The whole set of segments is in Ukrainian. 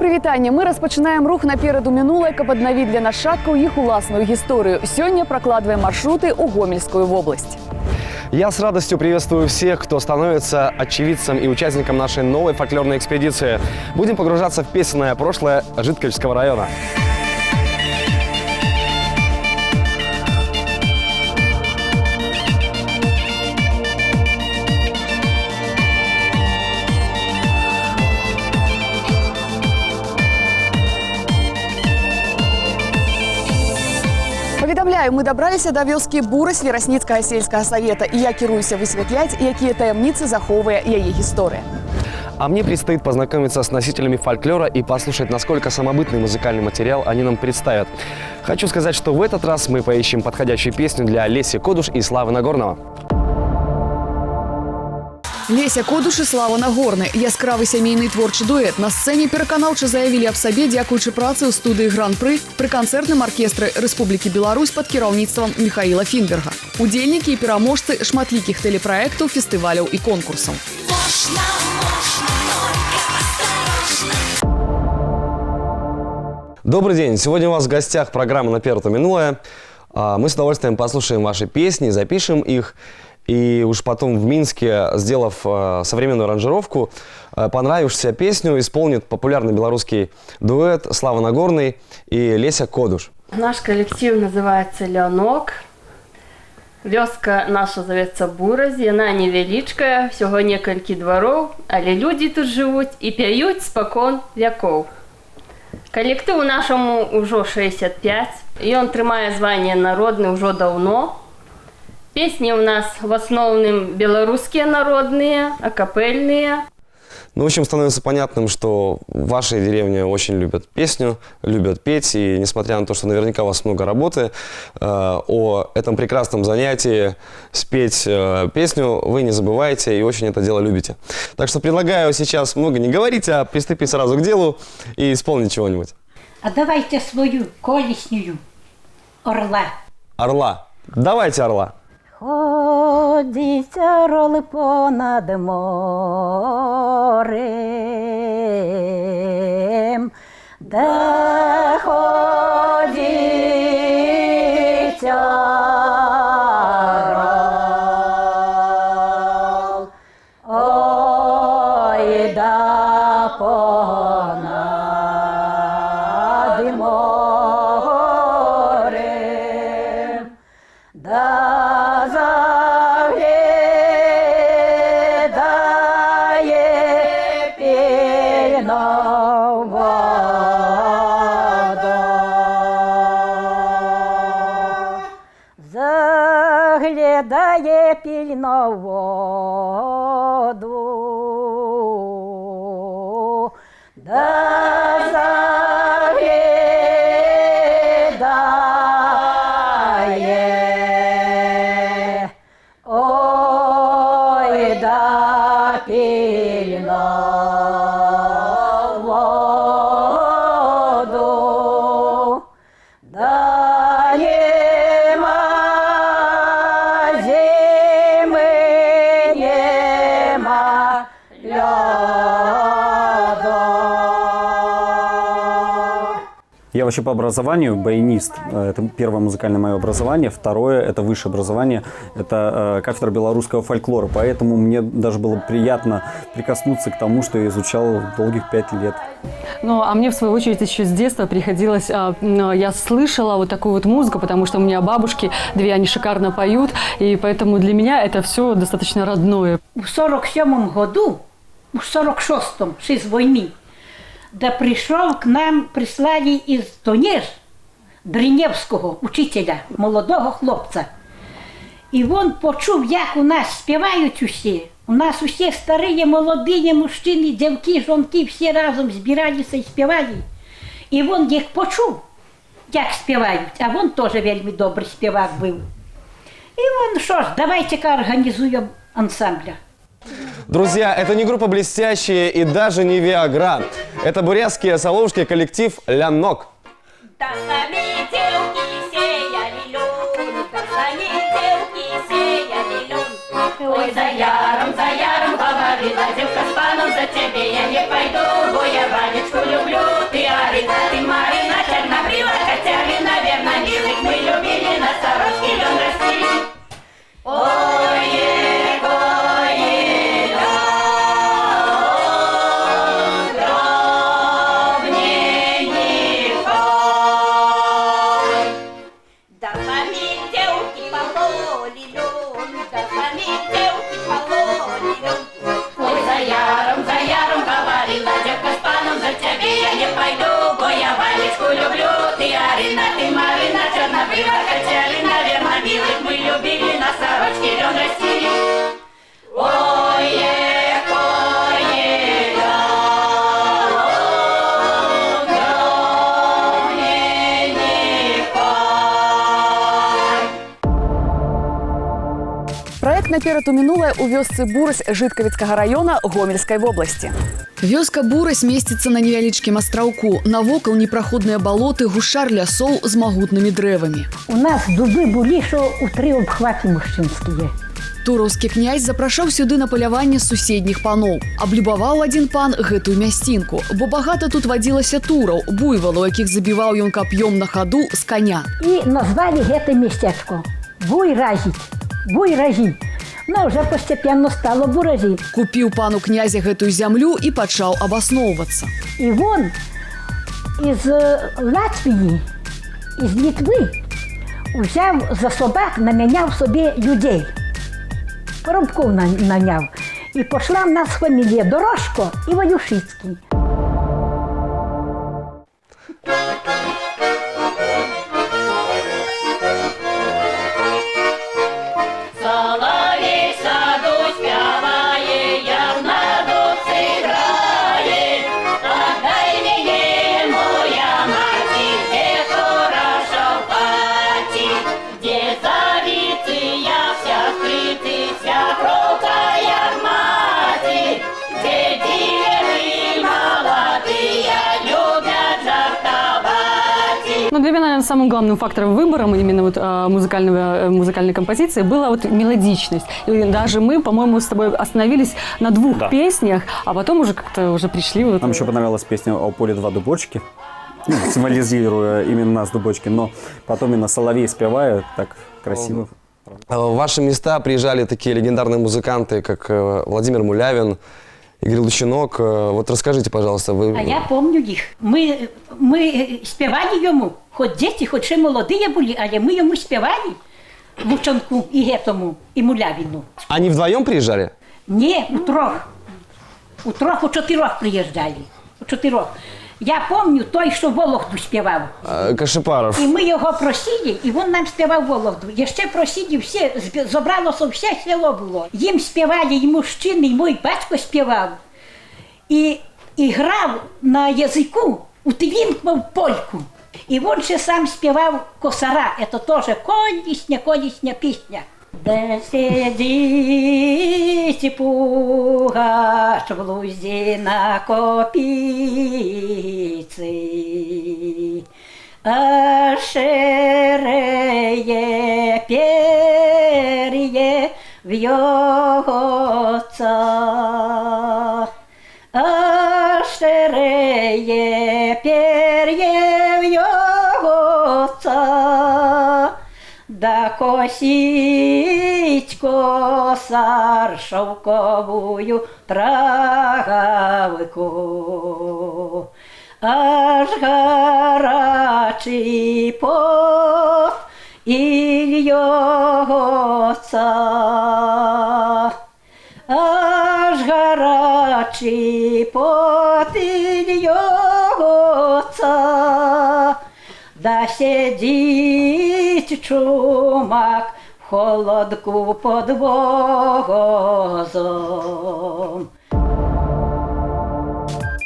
прывітанне. Мы распачынаем рух напераду мінулае, каб аднавіць для нашчадкаў іх уласную гісторыю. Сёння прокладываем маршруты ў Гомельскую область. Я с радостью приветствую всех, кто становится очевидцем и участником нашей новой фольклорной экспедиции. Будем погружаться в песенное прошлое Житковичского района. Паведамляю, мы дабраліся да вёскі Бурась Верасніцкага сельскага савета, і я кіруюся высвятляць, якія таямніцы захоўвае яе гісторыя. А мне предстоит познакомиться с носителями фольклора и послушать, насколько самобытный музыкальный материал они нам представят. Хочу сказать, что в этот раз мы поищем подходящую песню для Леси Кодуш и Славы Нагорного. Леся Кодуш і Слава Нагорны. Яскравы сямейны творчы дуэт на сцэне пераканаўча заявілі аб сабе, дзякуючы працы ў студыі Гран-пры пры канцэртным аркестры Рэспублікі Беларусь пад кіраўніцтвам Михаіла Фінберга. Удзельнікі і пераможцы шматлікіх тэлепраектаў, фестываляў і конкурсаў. Добрый день! Сегодня у вас в гостях программа «Напераду минулое». Мы с удовольствием послушаем ваши песни, запишем их. И уж потом в Минске, сделав современную аранжировку, понравившуюся песню исполнит популярный белорусский дуэт Слава Нагорный и Леся Кодуш. Наш коллектив называется «Лянок». Вёска наша зовется Бурась, она невеличкая, всего некалькі дворов, але люди тут живут и пяют спокон веков. Коллективу нашему уже 65, и он трымае звание народный уже давно. Песни у нас в основном белорусские народные, акапельные. Ну, в общем, становится понятным, что в вашей деревне очень любят песню, любят петь. И несмотря на то, что наверняка у вас много работы, о этом прекрасном занятии спеть песню вы не забываете и очень это дело любите. Так что предлагаю сейчас много не говорить, а приступить сразу к делу и исполнить чего-нибудь. А давайте свою колесню «Орла». Орла. Давайте «Орла». Ходіть, орли, понад морем, де ходіть, орел, ой, да понад морем, да заглядає пільно в воду, да заглядає, ой, да пільно в воду, да Я вообще по образованию баянист. Это первое музыкальное мое образование. Второе – это высшее образование. Это кафедра белорусского фольклора. Поэтому мне даже было приятно прикоснуться к тому, что я изучал долгих 5 лет. Ну, а мне, в свою очередь, еще с детства приходилось... Я слышала вот такую вот музыку, потому что у меня бабушки, две, они шикарно поют. И поэтому для меня это все достаточно родное. В 47-м году, в 46-м, ще з війни, да прийшов к нам, прислали із Донеж, Дринєвського учителя, молодого хлопця. І він почув, як у нас співають усі. У нас усі старі, молоді, мужчини, дівки, жінки, всі разом збиралися і співали. І він їх почув, як співають, а він теж вельми добрий співак був. І він, що ж, давайте-ка організуємо ансамбля. Друзья, это не группа «Блестящие» и даже не «Виагра». Это бурятский соловушский коллектив «Лянок». Ой, за яром говорят. говорила девка с паном, за тебе я не пойду, бо я Валечку люблю. Ты Арина, ты Марина, чернобрива, Катерина, верно, милых мы любили, на сорочке лен растили. Люблю, ты Арина, ты Марина, чернобрива, Катерина, верно, милых мы любили, на сорочке лен растили. Проект «Наперад у мінулае» у вёсцы Бурась Жыткавіцкага района Гомельскай вобласці. Вёска Бурась месціцца на невялічкім астраўку. Навокал непраходныя балоты, гушар лясоў з магутнымі дрэвамі. У нас дубы були, що у 3 обхвати мужчинські є. Тураўскі князь запрашаў сюды на паляванне суседніх паноў. Аблюбаваў адзін пан гэтую мясцінку, бо багата тут вадзілася тураў, буйвалаў, якіх забіваў ён кап'ём на хаду з коня. І назвали це містечко Буй-Разіть. Буй-Разіть. Ну, вже постепенно стало Буразі. Купіў пану князя гэтую зямлю і пачаў абасноўвацца. І вон із Латвії, із Литви взяв за собак, наміняв собі людей. Коробков наняв. І пішла в нас фамілія Дорожко і Валюшицький. Но для меня, наверное, самым главным фактором выбора именно вот музыкальной композиции была вот мелодичность. И даже мы, по-моему, с тобой остановились на 2 песнях, а потом уже как-то уже пришли. Вот... Нам еще понравилась песня «О поле 2 дубочки», символизируя именно нас, дубочки, но потом именно соловей спевая так красиво. В ваши места приезжали такие легендарные музыканты, как Владимир Мулявин, Игорь Лущинок. Вот расскажите, пожалуйста. Вы... А я пам'ятаю їх. Ми співали йому, хоч діти, хоч ще молоді були, але ми йому співали. Лучанку і Гетому, і Мулявіну. Они вдвоем приезжали? Ні, у 4 приїжджали. У 4. Я пам'ятаю той, що Вологду співав. Кашипаров. І ми його просили, і він нам співав Вологду. І ще просили всі, зібралося все село було. Їм співали і мужчини, і мій батько співав. І грав на язику, утвінкнув польку. І він ще сам співав косара. Це теж колісня пісня. Де сидить пугач в лузі на копійці, а ширеє пер'є в його цах. А ширеє пер'є в його цах. Да косить косар шовковую травику, аж гарячий пот і льється, аж гарячий пот і льється. Да сидить чумак в холодку под возом.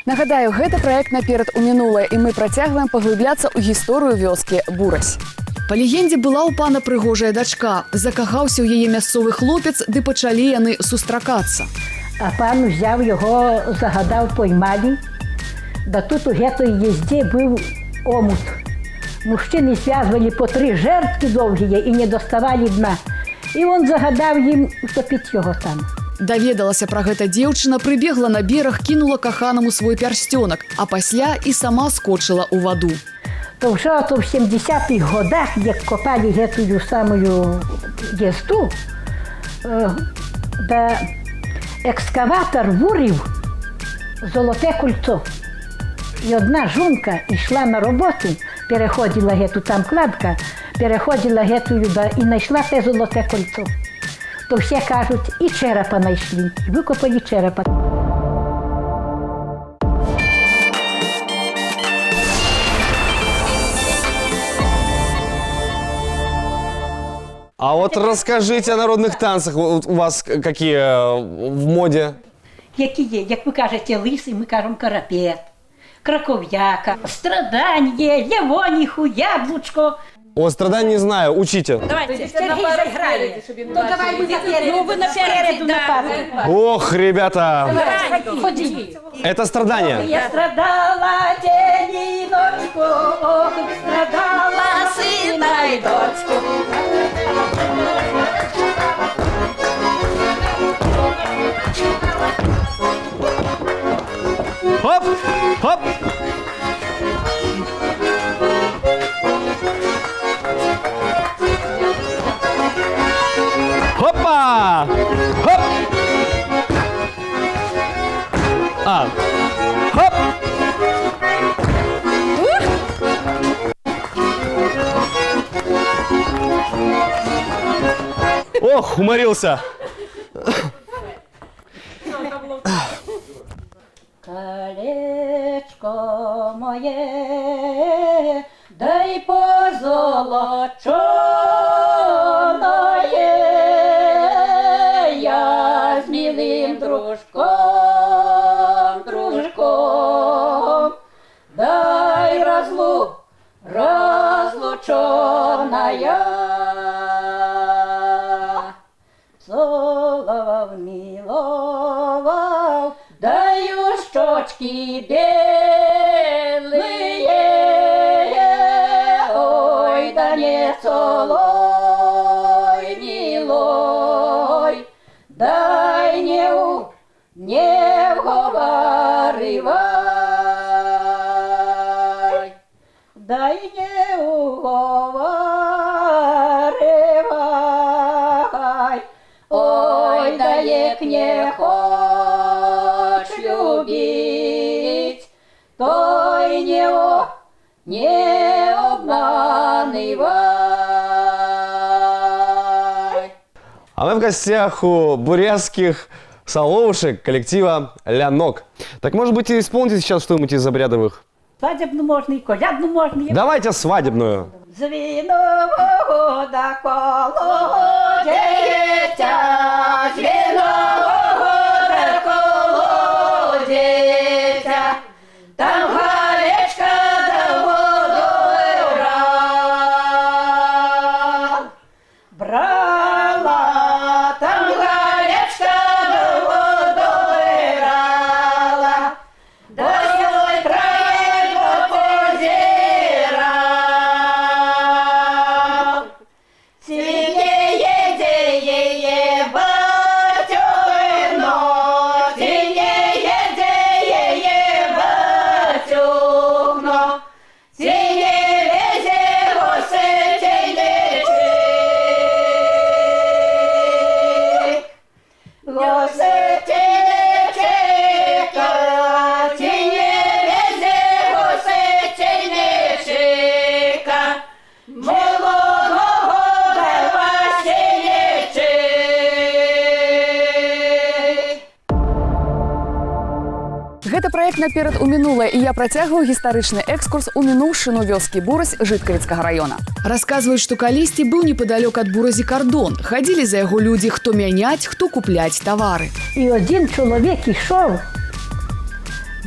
Нагадаю, гэта праект «Наперад у мінулае», і мы працягваем паглыбляцца ў гісторыю вёскі Бурась. Па легендзе была ў пана прыгожая дачка. Закахаўся ў яе мясцовы хлопец, ды пачалі яны сустракацца. А пан взяв його, загадав, поймали. Да тут у гэтай езде був омут. Мужчины связывали по 3 жертвы долгие и не доставали дна. И он загадал им утопить его там. Даведалася пра гэта дзеўчына, прыбегла на бераг, кінула каханаму свой пярсцёнак, а пасля і сама скочыла ў ваду. То вже в 70-х годах, як копали гэтую самую єзду, де екскаватор вурив золоте кольцо. І одна жінка йшла на роботу, переходила гету, там кладка, переходила гетою і знайшла те золоте кольцо. То всі кажуть, і черепа знайшли, викопали черепа. А вот расскажите о народных танцах. Вот у вас какие в моде? Які є, як ви кажете, лисий, ми кажемо карапет, краков'яка, страдання, лявоніху, яблучко. О, страданий не знаю, учите. Давайте, Сергій заграє. То давай ми наперед. Ну, ви напереду нападете. Ох, ребята, Ходіть. это страдание. Я страдала день і ночку, ох, страдала сина і дочку. Хоп, хоп. Хопа! Хоп! Хоп! Ох, уморился. Колечко моє, дай позолоченое, я з милим дружком, дай разлученая. Целовал, миловал, даю щечки белые, ой, да не целуй, милой, дай не уговаривай, дай не уговаривай, ой, да як не хочешь любить, той не обманывай. А мы в гостях у бурятских соловушек коллектива «Лянок». Так, может быть, и исполните сейчас что-нибудь из обрядовых? Свадебну можна і колядну можна. Давайте свадебную. З вінового да колодязя, з вінового да колодязя, там гарячка да водою брала, там гарячка да водою брала, до сілої краї позирав. Синеє батюно, синеє батюно, синеє госетелечик, госетелечика, синеє госетелечика, молодого Василечик. Гэта праект «Наперад у мінулае», і я працягваю гістарычны экскурс у мінуўшчыну вёскі Бурась Жыткавіцкага раёна. Расказваюць, што калісьці быў непадалёк ад Буразі кардон. Хадзілі за яго людзі, хто мяняць, хто купляць тавары. І один чоловік ішов,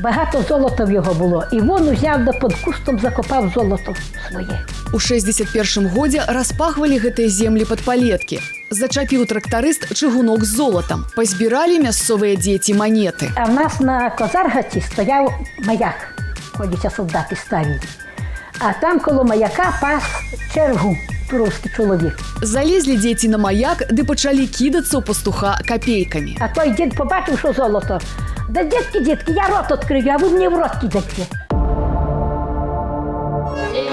багато золота в його було, і він узяв да під кустом закопав золото своє. У 61-м годзе распахвалі гэтыя землі пад палеткі. Зачапіў трактарыст чыгунок з золатам. Пазбіралі мясцовыя дзеці манеты. А в нас на Козаргаці стояв маяк, ходяться солдати старі. А там коло маяка пас чергу туровський чоловік. Залезли дзеці на маяк, ды пачалі кідацца ў пастуха капейкамі. А той дід побачив, що золото. Да дітки, я рот відкрию, а ви мені в рот кидаєте.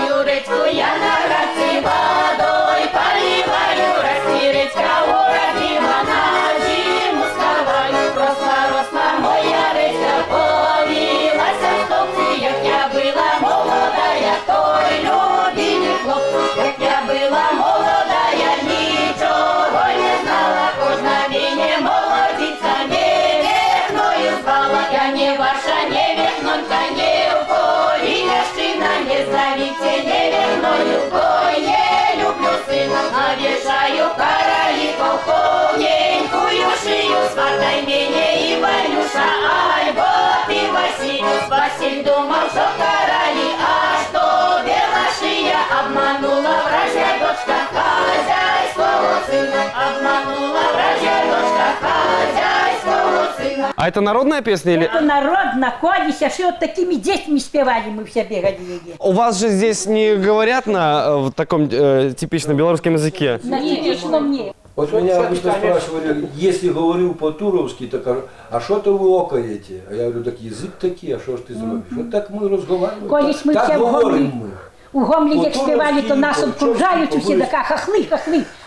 Юречку, я на градці водой поливаю, растиречка уродила, на зиму сховаю. Росла моя речка, повилась в стопці, як я была молодая, той любимый хлопці. Як я была молодая, нічого не знала, кожна мені молодиця невірною звала. Я не ваша невірнонька, не уповілящина, не зовите неверною, ой, не люблю сына. Навешаю короли полковненькую шию, сватай меня и Валюша, ай, вот и Василий. Василь думал, что короли, а что белошия, обманула вражья дочка хозяйского сына, обманула вражья дочка хозяйского сына. А это народная песня или... Это народ находится, что вот такими детьми спевали, мы все бегали. У вас же здесь не говорят на в таком типичном белорусском языке? На типичном мне. Вот меня обычно спрашивали, если говорю по-туровски, так а что то вы окаете? А я говорю, так язык такие, а что ж ты зробишь? Вот так мы разговариваем, Колись мы так все в говорим Гомлі, мы. у Гомлі як співали, то По-туровськи, нас окружають усі, по-чорськи, така хахли,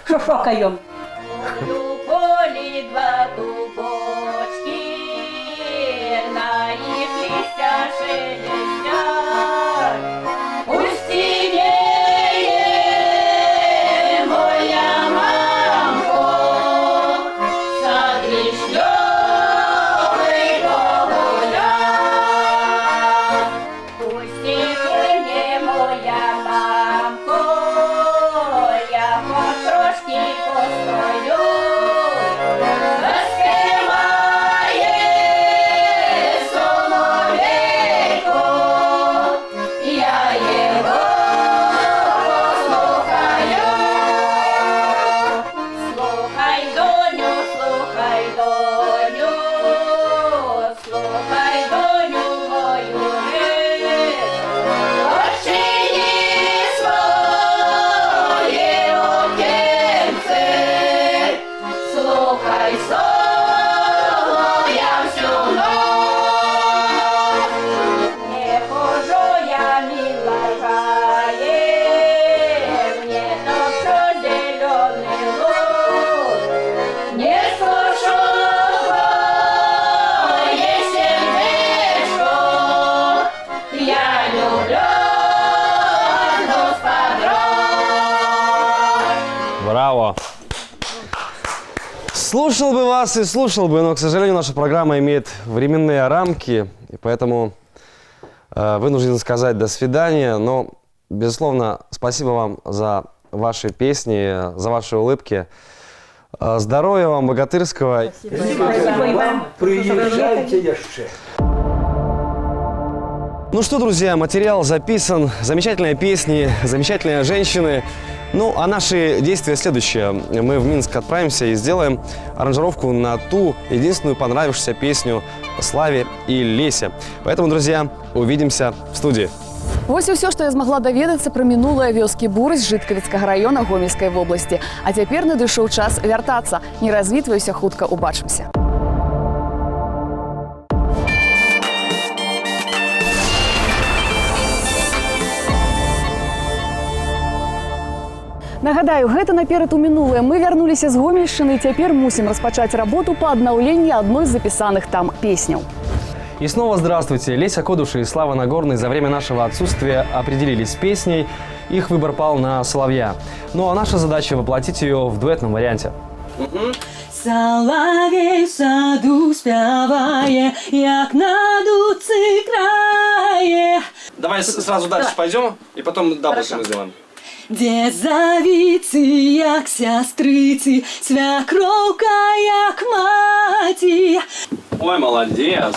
що шокаємо. Полі два дубочки, на їх листя шелестять. Пустінеє моя мамко, сад вишневий погуляв. Пустінеє моя мамко, я потрошки постою. Заспіває соловейко, я його послухаю. Слухай, доню, слухай, доню, слухай, доню мою річ. Очині своє окенце, слухай солов'я всю ніч. Не хожу я милая, мне топчу зеленый луг, не слышу твое сердечко, я люблю одну с подруг. Браво! Слушал бы вас и слушал бы, но, к сожалению, наша программа имеет временные рамки, и поэтому вынужден сказать до свидания. Но, безусловно, спасибо вам за ваши песни, за ваши улыбки. Здоровья вам, богатырского. Спасибо і вам. Приезжайте еще. Ну что, друзья, материал записан, замечательные песни, замечательные женщины. Ну, а наши действия следующие. Мы в Минск отправимся и сделаем аранжировку на ту единственную понравившуюся песню Славе и Лесе. Поэтому, друзья, увидимся в студии. Вось і ўсё, што я змагла даведацца пра мінулае вёскі Бурась Жыткавіцкага раёна Гомельскай вобласці. А цяпер надышоў час вяртацца. Не развітваюся, хутка убачымся. Нагадаю, гэта наперад у мінулае. Мы вярнуліся з Гомельшчыны і цяпер мусім распачаць работу па аднаўленні адной з запісаных там песняў. И снова здравствуйте. Леся Кодуша и Слава Нагорный за время нашего отсутствия определились с песней. Их выбор пал на Соловья. Ну а наша задача воплотить ее в дуэтном варианте. Соловей в саду спявае, як на дуцы крае. Давай сразу дальше пойдем и потом даблсы мы сделаем. Дзе завіцы, як сястрыцы, свякроўка, як маці. Ой, молодец.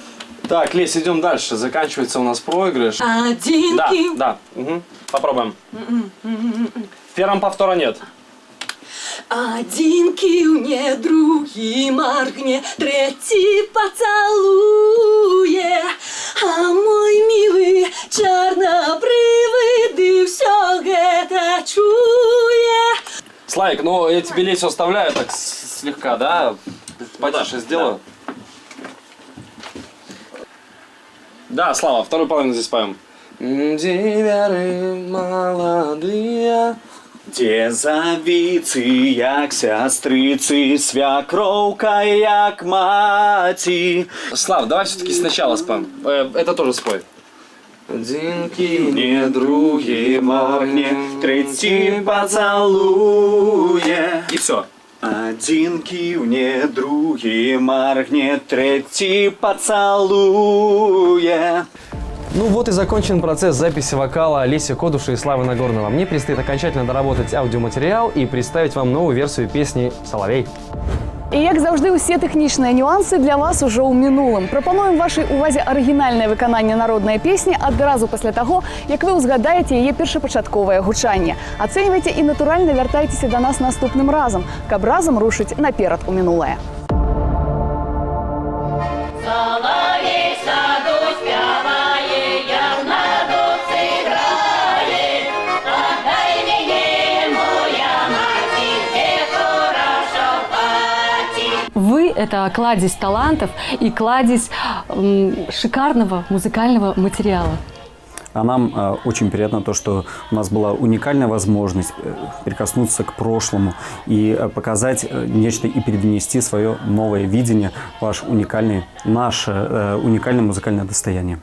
Так, Лесь, идем дальше. Заканчивается у нас проигрыш. Адзінкі. Да. Угу. Попробуем. В первом повтора нет. Адзін кіўне, другі маргне, трэці пацалуе. А мой мілы чарнабрывы ды ўсё гэта чуе. Славик, ну я тебе лесу оставляю так слегка, да? Потише сделаю. Да, Слава, вторую половину здесь поем. Діверы молодые. Де завіці, як сестриці, свекровка, як маті. Слав, давай все-таки сначала споем. Это тоже спой. Один Не другі моргне, третій поцілує. И все. Один кивне, другий моргне, третий поцелуе. Ну вот и закончен процесс записи вокала Олеси Кодуши и Славы Нагорного. Мне предстоит окончательно доработать аудиоматериал и представить вам новую версию песни «Соловей». І як завжди, усі технічні нюанси для вас уже у минулым. Пропонуємо вашій увазі оригінальне виконання народної пісні одразу після того, як ви узгадаєте її першопочаткове гучання. Оцінюйте і натурально вертайтеся до нас наступним разом, каб разом рушить наперед у минуле. Вы – это кладезь талантов и кладезь шикарного музыкального материала. А нам очень приятно то, что у нас была уникальная возможность прикоснуться к прошлому и показать нечто и перенести свое новое видение, наше уникальное музыкальное достояние.